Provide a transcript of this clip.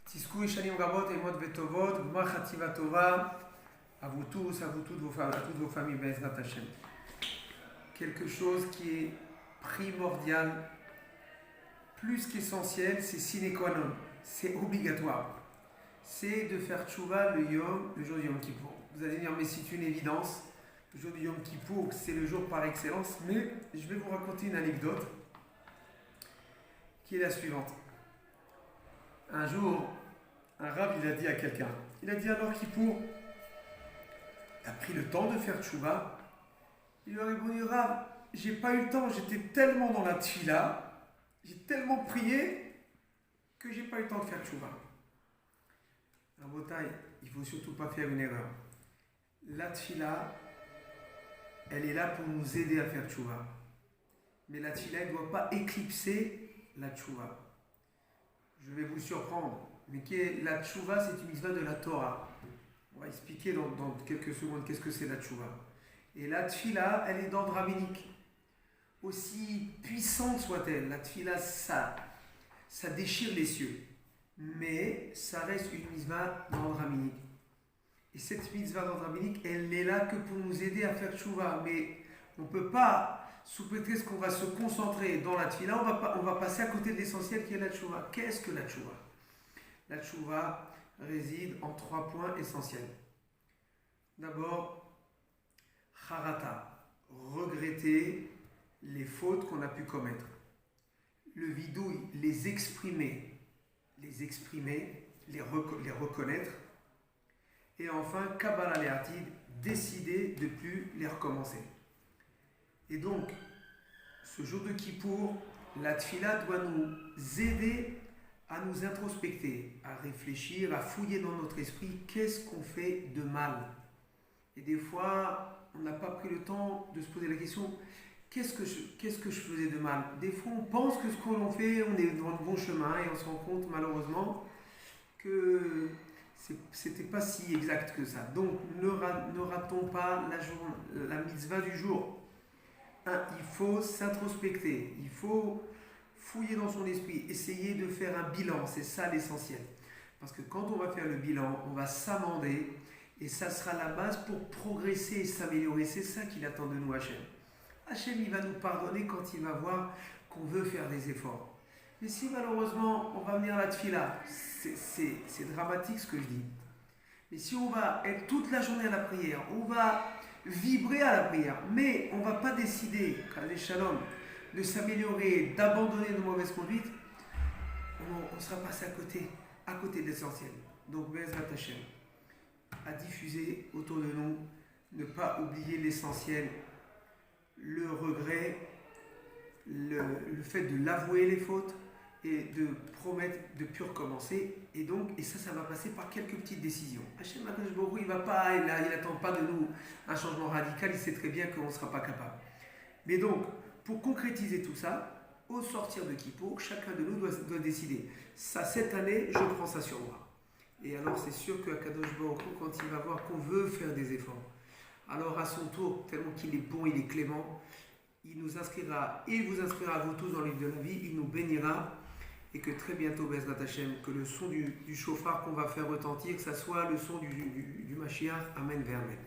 Tiskou Ishanim Rabot et Mod Vetovot, Gmar Chativa Tova, à vous tous, à toutes vos familles, Bezrat Hashem. Quelque chose qui est primordial, plus qu'essentiel, c'est sine qua non, c'est obligatoire. C'est de faire tchouva le jour du Yom Kippour. Vous allez dire, mais c'est une évidence, le jour du Yom Kippour, c'est le jour par excellence, mais je vais vous raconter une anecdote qui est la suivante. Un jour, un rab, il a dit à quelqu'un, il a dit alors Kippour, t'as pris le temps de faire tchouva? Il lui a répondu, Rab, j'ai pas eu le temps, j'étais tellement dans la tfila, j'ai tellement prié que j'ai pas eu le temps de faire tchouva. Rabotai, il faut surtout pas faire une erreur. La tfila, elle est là pour nous aider à faire tchouva. Mais la tfila, elle ne doit pas éclipser la tchouva. Je vais vous surprendre, mais la tchouva, c'est une mitzvah de la Torah. On va expliquer dans quelques secondes qu'est-ce que c'est la tchouva. Et la tfila, elle est d'ordre rabbinique. Aussi puissante soit-elle, la tfila, ça déchire les cieux. Mais ça reste une mitzvah d'ordre rabbinique. Et cette mitzvah d'ordre rabbinique, elle n'est là que pour nous aider à faire tchouva. Mais on ne peut pas, sous prétexte qu'on va se concentrer dans la tfila, on va passer à côté de l'essentiel qui est la tchouva. Qu'est-ce que la tchouva? La tchouva réside en 3 points essentiels. D'abord, charata, regretter les fautes qu'on a pu commettre. Le vidouille, les exprimer, les reconnaître. Et enfin, Kabbalah Le'atid, décider de ne plus les recommencer. Et donc, ce jour de Kippour, la tfila doit nous aider à nous introspecter, à réfléchir, à fouiller dans notre esprit qu'est-ce qu'on fait de mal. Et des fois, on n'a pas pris le temps de se poser la question, qu'est-ce que je faisais de mal? Des fois, on pense que ce qu'on fait, on est dans le bon chemin et on se rend compte malheureusement que c'était pas si exact que ça. Donc, ne ratons pas la mitzvah du jour. Il faut s'introspecter, il faut fouiller dans son esprit, essayer de faire un bilan, c'est ça l'essentiel. Parce que quand on va faire le bilan, on va s'amender et ça sera la base pour progresser et s'améliorer. C'est ça qu'il attend de nous, Hachem. Hachem, il va nous pardonner quand il va voir qu'on veut faire des efforts. Mais si malheureusement on va venir à la tfila, c'est dramatique ce que je dis. Mais si on va être toute la journée à la prière, on va vibrer à la prière, mais on ne va pas décider, Shalom, de s'améliorer, d'abandonner nos mauvaises conduites, on sera passé à côté de l'essentiel. Donc, Bezrat Hashem, à diffuser autour de nous, ne pas oublier l'essentiel, le regret, le fait de l'avouer les fautes et de promettre de ne plus recommencer. Et ça va passer par quelques petites décisions. Hachem Akadosh Baruch Hu, il n'attend pas de nous un changement radical, il sait très bien qu'on ne sera pas capable. Mais donc, pour concrétiser tout ça, au sortir de Kippour, chacun de nous doit décider. Ça, cette année, je prends ça sur moi. Et alors, c'est sûr qu'Akadosh Baruch Hu, quand il va voir qu'on veut faire des efforts, alors à son tour, tellement qu'il est bon, il est clément, il nous inscrira et vous inscrira vous tous dans le livre de la vie, il nous bénira et que très bientôt, Bezrat Hashem, que le son du chauffard qu'on va faire retentir, que ça soit le son du Mashiach, Amen, Amen.